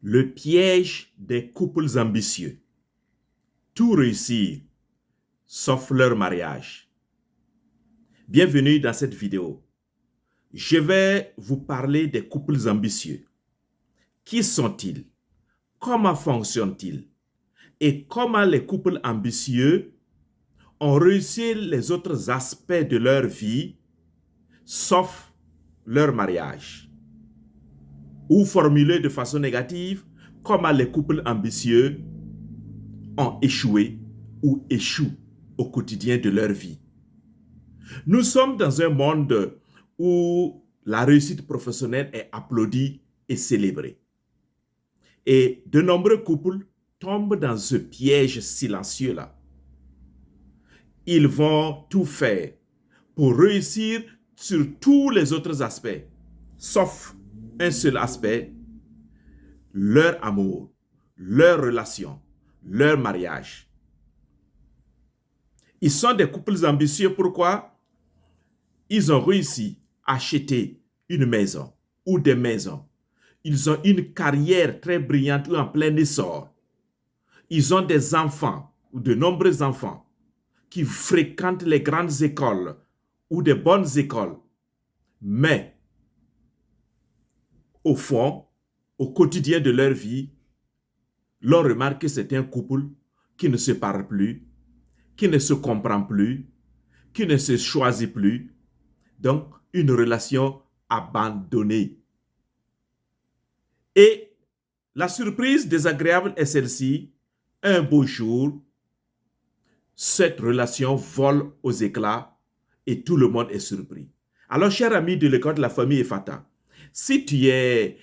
Le piège des couples ambitieux. Tout réussir, sauf leur mariage. Bienvenue dans cette vidéo. Je vais vous parler des couples ambitieux. Qui sont-ils? Comment fonctionnent-ils? Et comment les couples ambitieux ont réussi les autres aspects de leur vie, sauf leur mariage. Ou formulé de façon négative, comment les couples ambitieux ont échoué ou échouent au quotidien de leur vie. Nous sommes dans un monde où la réussite professionnelle est applaudie et célébrée. Et de nombreux couples tombent dans ce piège silencieux-là. Ils vont tout faire pour réussir sur tous les autres aspects, sauf un seul aspect, leur amour, leur relation, leur mariage. Ils sont des couples ambitieux. Pourquoi? Ils ont réussi à acheter une maison ou des maisons. Ils ont une carrière très brillante ou en plein essor. Ils ont des enfants ou de nombreux enfants qui fréquentent les grandes écoles ou des bonnes écoles. Mais, au fond, au quotidien de leur vie, l'on remarque que c'est un couple qui ne se parle plus, qui ne se comprend plus, qui ne se choisit plus. Donc, une relation abandonnée. Et la surprise désagréable est celle-ci. Un beau jour, cette relation vole aux éclats et tout le monde est surpris. Alors, chers amis de l'école de la famille Efata, si tu es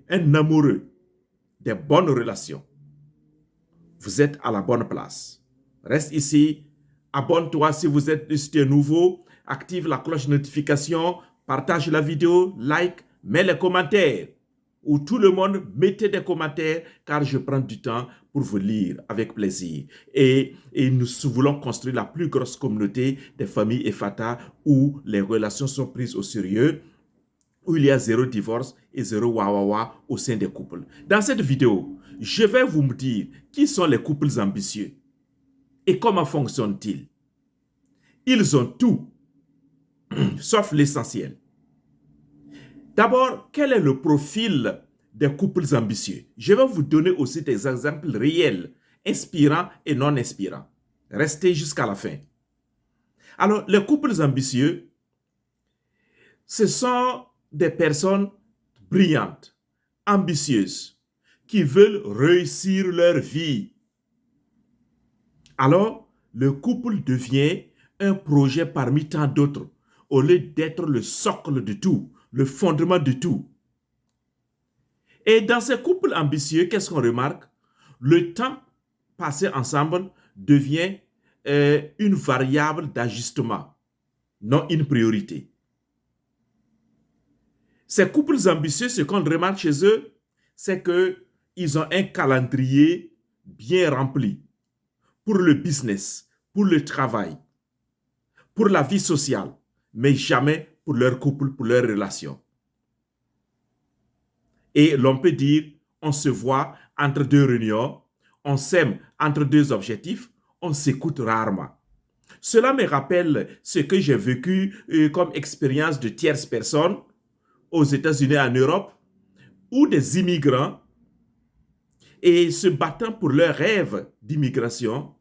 un amoureux des bonnes relations, vous êtes à la bonne place. Reste ici, abonne-toi si si tu es nouveau, active la cloche de notification, partage la vidéo, like, mets les commentaires. Où tout le monde mettez des commentaires car je prends du temps pour vous lire avec plaisir. Et nous voulons construire la plus grosse communauté des familles Efata où les relations sont prises au sérieux, où il y a zéro divorce et zéro wawawa au sein des couples. Dans cette vidéo, je vais vous dire qui sont les couples ambitieux et comment fonctionnent-ils. Ils ont tout, sauf l'essentiel. D'abord, quel est le profil des couples ambitieux? Je vais vous donner aussi des exemples réels, inspirants et non inspirants. Restez jusqu'à la fin. Alors, les couples ambitieux, ce sont des personnes brillantes, ambitieuses, qui veulent réussir leur vie. Alors, le couple devient un projet parmi tant d'autres, au lieu d'être le socle de tout, le fondement de tout. Et dans ces couples ambitieux, qu'est-ce qu'on remarque? Le temps passé ensemble devient une variable d'ajustement, non une priorité. Ces couples ambitieux, ce qu'on remarque chez eux, c'est qu'ils ont un calendrier bien rempli pour le business, pour le travail, pour la vie sociale, mais jamais pour leur couple, pour leur relation. Et l'on peut dire, on se voit entre deux réunions, on s'aime entre deux objectifs, on s'écoute rarement. Cela me rappelle ce que j'ai vécu comme expérience de tierces personnes aux États-Unis et en Europe, où des immigrants, et se battant pour leur rêve d'immigration,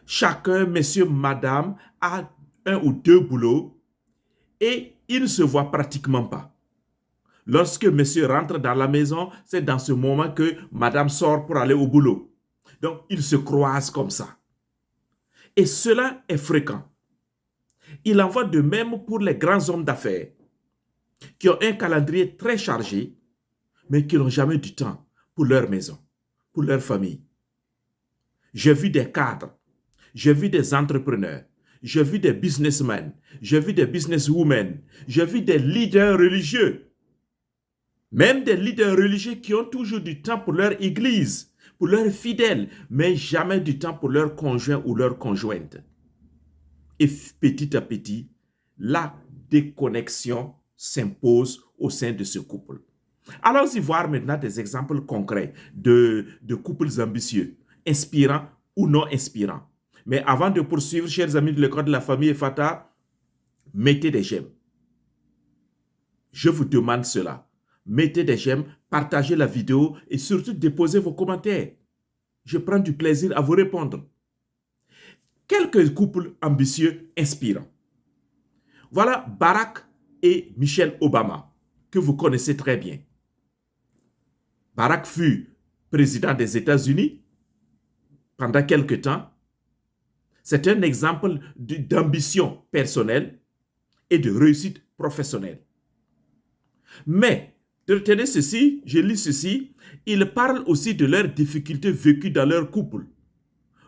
chacun, monsieur, madame, a un ou deux boulots et ils ne se voient pratiquement pas. Lorsque monsieur rentre dans la maison, c'est dans ce moment que madame sort pour aller au boulot. Donc, ils se croisent comme ça. Et cela est fréquent. Il en va de même pour les grands hommes d'affaires qui ont un calendrier très chargé, mais qui n'ont jamais du temps pour leur maison, pour leur famille. J'ai vu des cadres, j'ai vu des entrepreneurs, j'ai vu des businessmen, j'ai vu des businesswomen, j'ai vu des leaders religieux, même des leaders religieux qui ont toujours du temps pour leur église, pour leurs fidèles, mais jamais du temps pour leur conjoint ou leur conjointe. Et petit à petit, la déconnexion s'impose au sein de ce couple. Allons-y voir maintenant des exemples concrets de couples ambitieux, inspirants ou non inspirants. Mais avant de poursuivre, chers amis de l'école de la famille Fata, mettez des j'aime. Je vous demande cela. Mettez des j'aime, partagez la vidéo et surtout déposez vos commentaires. Je prends du plaisir à vous répondre. Quelques couples ambitieux inspirants. Voilà Barack et Michelle Obama, que vous connaissez très bien. Barack fut président des États-Unis pendant quelque temps. C'est un exemple d'ambition personnelle et de réussite professionnelle. Mais, retenez ceci, je lis ceci, ils parlent aussi de leurs difficultés vécues dans leur couple,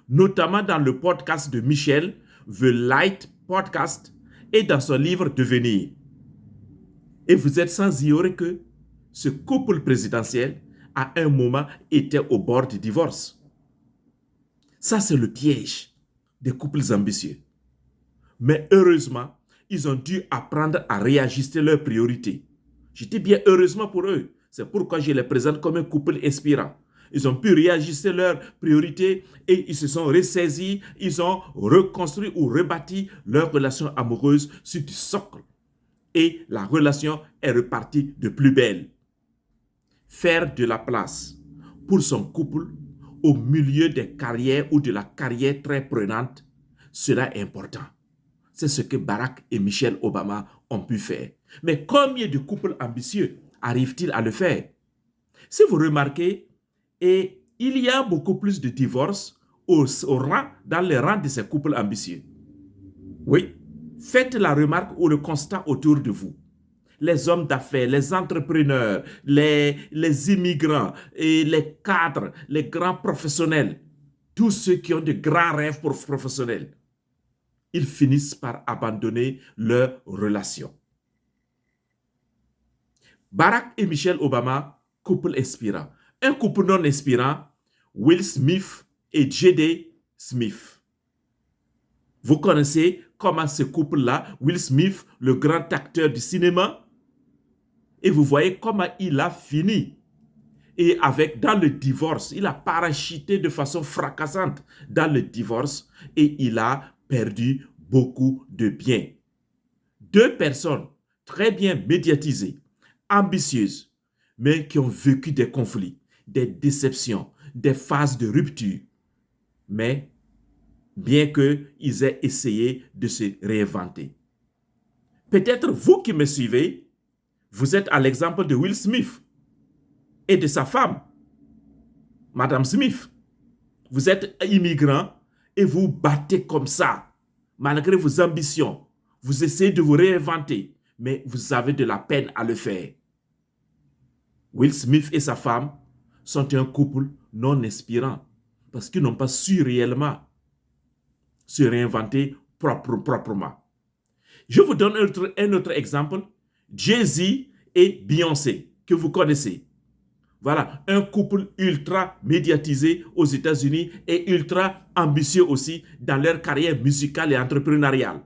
notamment dans le podcast de Michelle, The Light Podcast, et dans son livre Devenir. Et vous êtes sans ignorer que ce couple présidentiel, à un moment, était au bord du divorce. Ça, c'est le piège des couples ambitieux. Mais heureusement, ils ont dû apprendre à réajuster leurs priorités. Je dis bien heureusement pour eux. C'est pourquoi je les présente comme un couple inspirant. Ils ont pu réajuster leurs priorités et ils se sont ressaisis, ils ont reconstruit ou rebâti leur relation amoureuse sur du socle. Et la relation est repartie de plus belle. Faire de la place pour son couple au milieu des carrières ou de la carrière très prenante, cela est important. C'est ce que Barack et Michelle Obama ont pu faire. Mais combien de couples ambitieux arrivent-ils à le faire? Si vous remarquez, et il y a beaucoup plus de divorces dans les rangs de ces couples ambitieux. Oui, faites la remarque ou le constat autour de vous. Les hommes d'affaires, les entrepreneurs, les immigrants, et les cadres, les grands professionnels, tous ceux qui ont de grands rêves professionnels, ils finissent par abandonner leur relation. Barack et Michelle Obama, couple inspirant. Un couple non inspirant, Will Smith et J.D. Smith. Vous connaissez comment ce couple-là, Will Smith, le grand acteur du cinéma, et vous voyez comment il a fini. Et dans le divorce, il a parachuté de façon fracassante dans le divorce et il a perdu beaucoup de biens. Deux personnes très bien médiatisées, ambitieuses, mais qui ont vécu des conflits, des déceptions, des phases de rupture. Mais bien qu'ils aient essayé de se réinventer. Peut-être vous qui me suivez, vous êtes à l'exemple de Will Smith et de sa femme, Madame Smith. Vous êtes immigrant et vous battez comme ça, malgré vos ambitions. Vous essayez de vous réinventer, mais vous avez de la peine à le faire. Will Smith et sa femme sont un couple non inspirant parce qu'ils n'ont pas su réellement se réinventer proprement. Je vous donne un autre exemple, Jay-Z et Beyoncé, que vous connaissez. Voilà, un couple ultra médiatisé aux États-Unis et ultra ambitieux aussi dans leur carrière musicale et entrepreneuriale.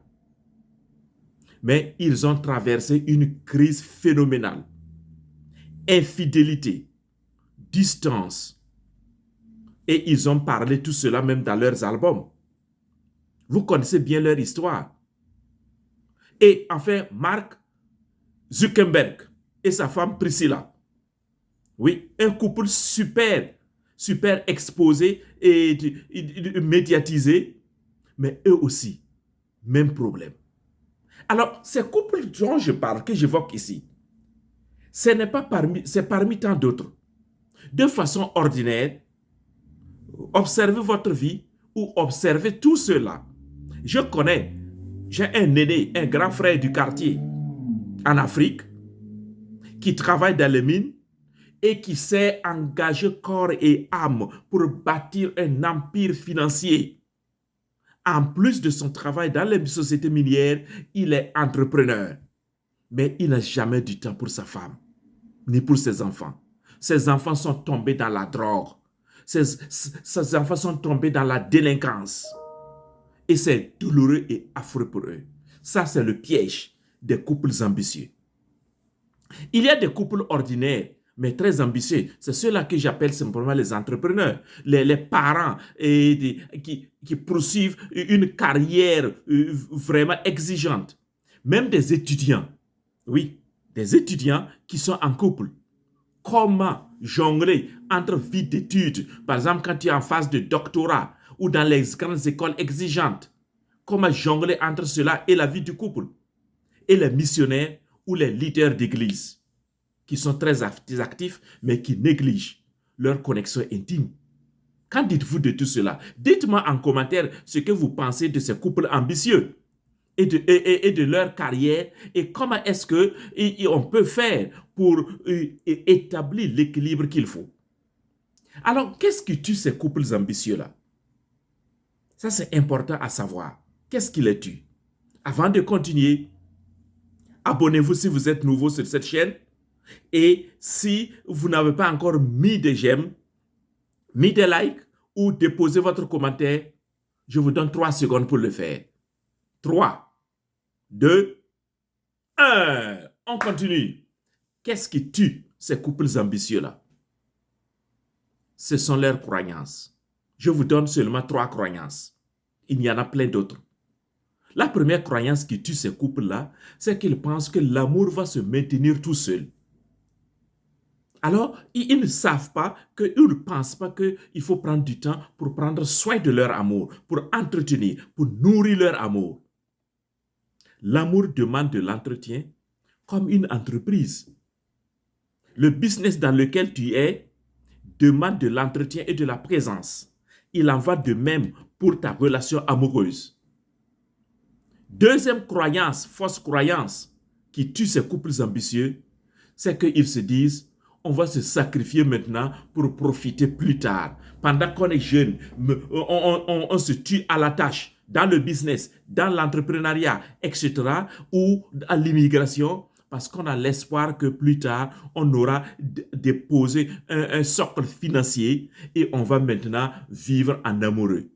Mais ils ont traversé une crise phénoménale. Infidélité, distance. Et ils ont parlé tout cela même dans leurs albums. Vous connaissez bien leur histoire. Et enfin, Mark Zuckerberg et sa femme Priscilla. Oui, un couple super exposé et médiatisé, mais eux aussi, même problème. Alors, ces couples dont je parle, que j'évoque ici, c'est parmi tant d'autres. De façon ordinaire, observez votre vie ou observez tout cela. J'ai un aîné, un grand frère du quartier en Afrique qui travaille dans les mines et qui s'est engagé corps et âme pour bâtir un empire financier. En plus de son travail dans les sociétés minières, il est entrepreneur. Mais il n'a jamais du temps pour sa femme, ni pour ses enfants. Ses enfants sont tombés dans la drogue. Ses enfants sont tombés dans la délinquance. Et c'est douloureux et affreux pour eux. Ça, c'est le piège des couples ambitieux. Il y a des couples ordinaires mais très ambitieux. C'est ceux-là que j'appelle simplement les entrepreneurs, les parents qui poursuivent une carrière vraiment exigeante. Même des étudiants, oui, des étudiants qui sont en couple. Comment jongler entre vie d'études, par exemple quand tu es en phase de doctorat ou dans les grandes écoles exigeantes, comment jongler entre cela et la vie du couple? Et les missionnaires ou les leaders d'église qui sont très actifs mais qui négligent leur connexion intime. Qu'en dites-vous de tout cela? Dites-moi en commentaire ce que vous pensez de ces couples ambitieux et de leur carrière et comment est-ce qu'on peut faire pour établir l'équilibre qu'il faut. Alors, qu'est-ce qui tue ces couples ambitieux-là? Ça, c'est important à savoir. Qu'est-ce qui les tue? Avant de continuer, abonnez-vous si vous êtes nouveau sur cette chaîne. Et si vous n'avez pas encore mis de j'aime, mis des likes ou déposé votre commentaire, je vous donne 3 secondes pour le faire. 3, 2, 1. On continue. Qu'est-ce qui tue ces couples ambitieux-là? Ce sont leurs croyances. Je vous donne seulement 3 croyances. Il y en a plein d'autres. La première croyance qui tue ces couples-là, c'est qu'ils pensent que l'amour va se maintenir tout seul. Alors, ils ne savent pas, ils ne pensent pas qu'il faut prendre du temps pour prendre soin de leur amour, pour entretenir, pour nourrir leur amour. L'amour demande de l'entretien comme une entreprise. Le business dans lequel tu es demande de l'entretien et de la présence. Il en va de même pour ta relation amoureuse. Deuxième croyance, fausse croyance, qui tue ces couples ambitieux, c'est qu'ils se disent on va se sacrifier maintenant pour profiter plus tard. Pendant qu'on est jeune, on se tue à la tâche, dans le business, dans l'entrepreneuriat, etc. ou à l'immigration, parce qu'on a l'espoir que plus tard, on aura déposé un socle financier et on va maintenant vivre en amoureux.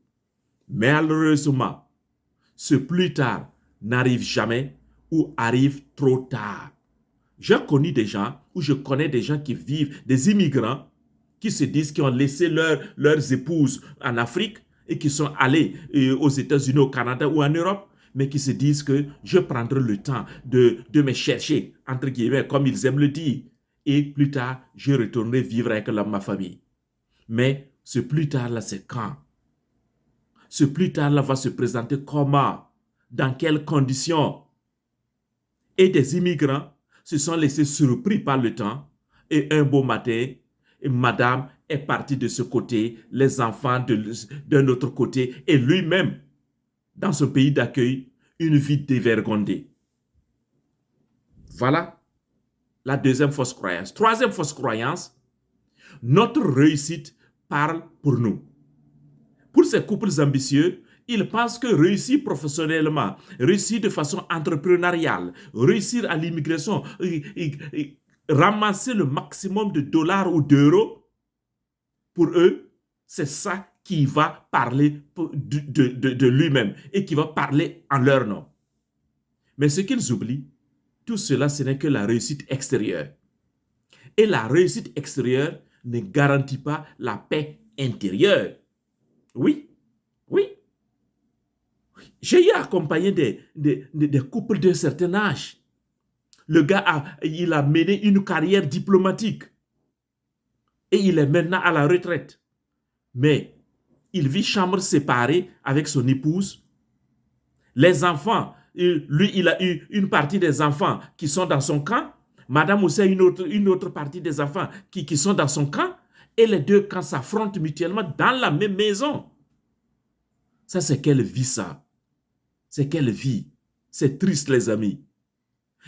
Mais malheureusement, ce plus tard n'arrive jamais ou arrive trop tard. J'ai connu des gens, ou je connais des gens qui vivent, des immigrants, qui se disent qu'ils ont laissé leurs épouses en Afrique et qui sont allés aux États-Unis, au Canada ou en Europe, mais qui se disent que je prendrai le temps de me chercher, entre guillemets, comme ils aiment le dire, et plus tard, je retournerai vivre avec ma famille. Mais ce plus tard-là, c'est quand? Ce plus tard-là va se présenter comment? Dans quelles conditions? Et des immigrants se sont laissés surpris par le temps et un beau matin, madame est partie de ce côté, les enfants d'un autre côté et lui-même, dans son pays d'accueil, une vie dévergondée. Voilà la deuxième fausse croyance. Troisième fausse croyance, notre réussite parle pour nous. Pour ces couples ambitieux, ils pensent que réussir professionnellement, réussir de façon entrepreneuriale, réussir à l'immigration, ramasser le maximum de dollars ou d'euros, pour eux, c'est ça qui va parler de lui-même et qui va parler en leur nom. Mais ce qu'ils oublient, tout cela, ce n'est que la réussite extérieure. Et la réussite extérieure ne garantit pas la paix intérieure. Oui, oui. J'ai eu accompagné des couples d'un certain âge. Le gars, il a mené une carrière diplomatique. Et il est maintenant à la retraite. Mais il vit chambre séparée avec son épouse. Les enfants, lui, il a eu une partie des enfants qui sont dans son camp. Madame aussi a une autre partie des enfants qui sont dans son camp. Et les deux camps s'affrontent mutuellement dans la même maison. Ça, c'est quelle vie, ça? C'est quelle vie? C'est triste, les amis.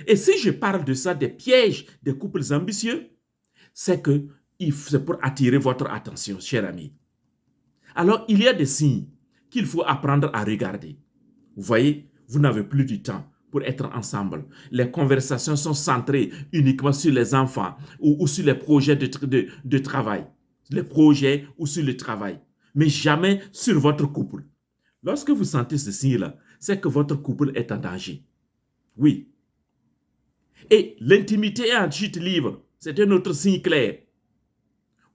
Et si je parle de ça, des pièges des couples ambitieux, c'est pour attirer votre attention, chers amis. Alors, il y a des signes qu'il faut apprendre à regarder. Vous voyez, vous n'avez plus du temps pour être ensemble. Les conversations sont centrées uniquement sur les enfants ou sur les projets de travail. Les projets ou sur le travail. Mais jamais sur votre couple. Lorsque vous sentez ce signe-là, c'est que votre couple est en danger. Oui. Et l'intimité est en chute libre. C'est un autre signe clair.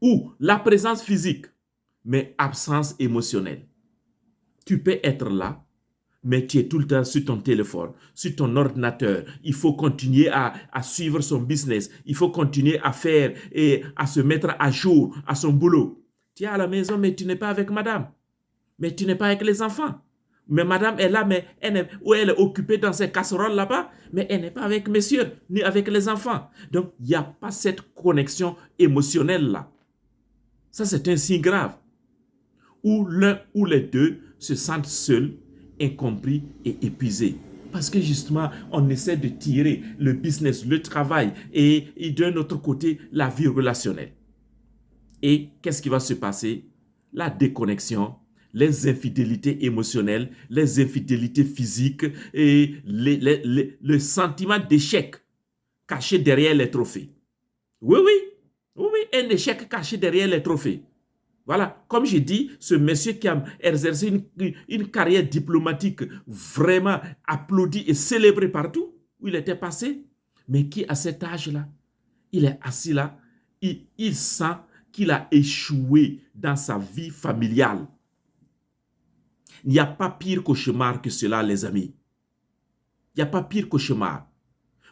Ou la présence physique, mais absence émotionnelle. Tu peux être là, mais tu es tout le temps sur ton téléphone, sur ton ordinateur. Il faut continuer à suivre son business. Il faut continuer à faire et à se mettre à jour à son boulot. Tu es à la maison, mais tu n'es pas avec madame. Mais tu n'es pas avec les enfants. Mais madame est là, mais elle est occupée dans ses casseroles là-bas, mais elle n'est pas avec messieurs, ni avec les enfants. Donc, il n'y a pas cette connexion émotionnelle là. Ça, c'est un signe grave. Où l'un ou les deux se sentent seuls, incompris et épuisés. Parce que justement, on essaie de tirer le business, le travail et d'un autre côté, la vie relationnelle. Et qu'est-ce qui va se passer? La déconnexion, les infidélités émotionnelles, les infidélités physiques et le sentiment d'échec caché derrière les trophées. Oui, oui, oui, oui, un échec caché derrière les trophées. Voilà, comme j'ai dit, ce monsieur qui a exercé une carrière diplomatique vraiment applaudie et célébrée partout où il était passé, mais qui à cet âge-là, il est assis là, il sent qu'il a échoué dans sa vie familiale. Il n'y a pas pire cauchemar que cela, les amis. Il n'y a pas pire cauchemar.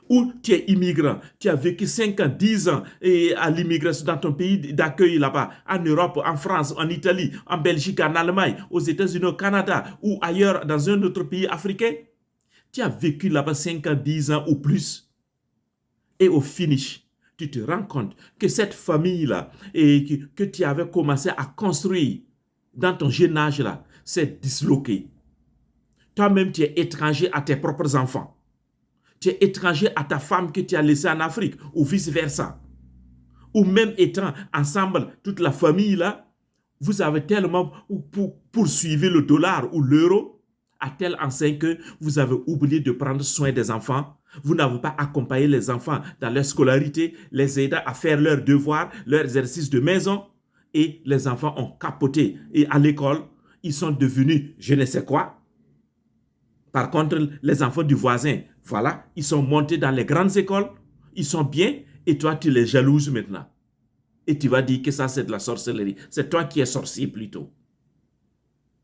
Ou tu es immigrant, tu as vécu 5 ans, 10 ans à l'immigration dans ton pays d'accueil là-bas, en Europe, en France, en Italie, en Belgique, en Allemagne, aux États-Unis, au Canada ou ailleurs dans un autre pays africain. Tu as vécu là-bas 5 ans, 10 ans ou plus. Et au finish, tu te rends compte que cette famille-là que tu avais commencé à construire dans ton jeune âge-là, s'est disloquée. Toi-même, tu es étranger à tes propres enfants. Tu es étranger à ta femme que tu as laissée en Afrique, ou vice-versa. Ou même étant ensemble, toute la famille là, vous avez tellement poursuivi le dollar ou l'euro à tel enseigne que vous avez oublié de prendre soin des enfants. Vous n'avez pas accompagné les enfants dans leur scolarité, les aidant à faire leurs devoirs, leurs exercices de maison. Et les enfants ont capoté. Et à l'école, ils sont devenus je ne sais quoi. Par contre, les enfants du voisin, voilà, ils sont montés dans les grandes écoles, ils sont bien, et toi, tu les jalouses maintenant. Et tu vas dire que ça, c'est de la sorcellerie. C'est toi qui es sorcier plutôt.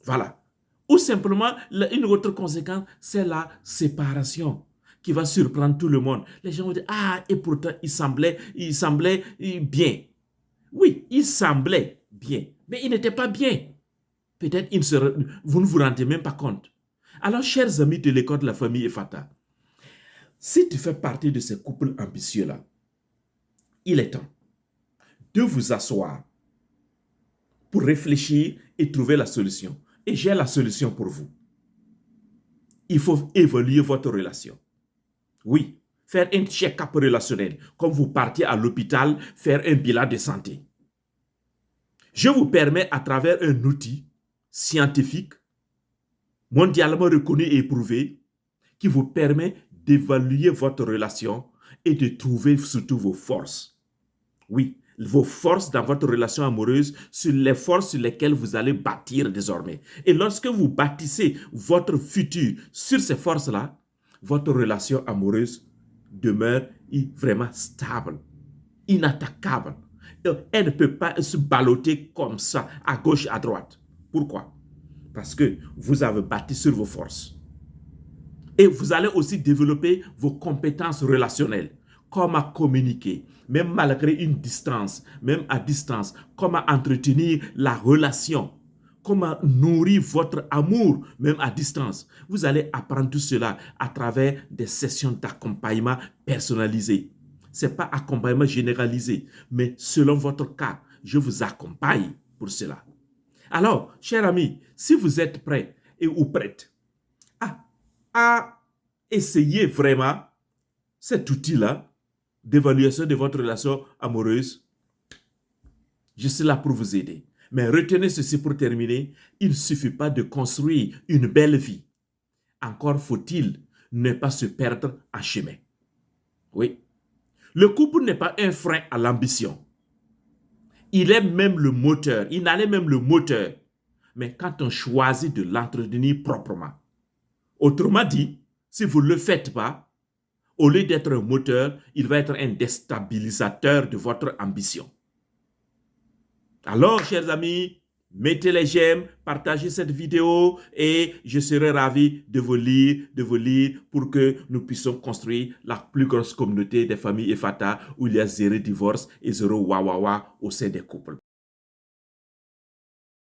Voilà. Ou simplement, une autre conséquence, c'est la séparation qui va surprendre tout le monde. Les gens vont dire, ah, et pourtant, il semblait bien. Oui, il semblait bien, mais il n'était pas bien. Peut-être vous ne vous rendez même pas compte. Alors, chers amis de l'école de la famille Efata, si tu fais partie de ces couples ambitieux-là, il est temps de vous asseoir pour réfléchir et trouver la solution. Et j'ai la solution pour vous. Il faut évaluer votre relation. Oui, faire un check-up relationnel, comme vous partiez à l'hôpital faire un bilan de santé. Je vous permets à travers un outil scientifique, mondialement reconnu et éprouvé, qui vous permet d'évaluer votre relation et de trouver surtout vos forces. Oui, vos forces dans votre relation amoureuse, sur les forces sur lesquelles vous allez bâtir désormais. Et lorsque vous bâtissez votre futur sur ces forces-là, votre relation amoureuse demeure vraiment stable, inattaquable. Elle ne peut pas se balloter comme ça, à gauche, à droite. Pourquoi? Parce que vous avez bâti sur vos forces. Et vous allez aussi développer vos compétences relationnelles. Comment communiquer, même malgré une distance, même à distance. Comment entretenir la relation. Comment nourrir votre amour, même à distance. Vous allez apprendre tout cela à travers des sessions d'accompagnement personnalisées. Ce n'est pas accompagnement généralisé, mais selon votre cas, je vous accompagne pour cela. Alors, chers amis, si vous êtes prêts ou prêtes à essayer vraiment cet outil-là d'évaluation de votre relation amoureuse, je suis là pour vous aider. Mais retenez ceci pour terminer, il ne suffit pas de construire une belle vie. Encore faut-il ne pas se perdre en chemin. Oui. Le couple n'est pas un frein à l'ambition. Il est même le moteur, il en est même le moteur. Mais quand on choisit de l'entretenir proprement. Autrement dit, si vous ne le faites pas, au lieu d'être un moteur, il va être un déstabilisateur de votre ambition. Alors, chers amis, mettez les j'aime, partagez cette vidéo et je serai ravi de vous lire pour que nous puissions construire la plus grosse communauté des familles EFATA où il y a zéro divorce et zéro wawawa au sein des couples.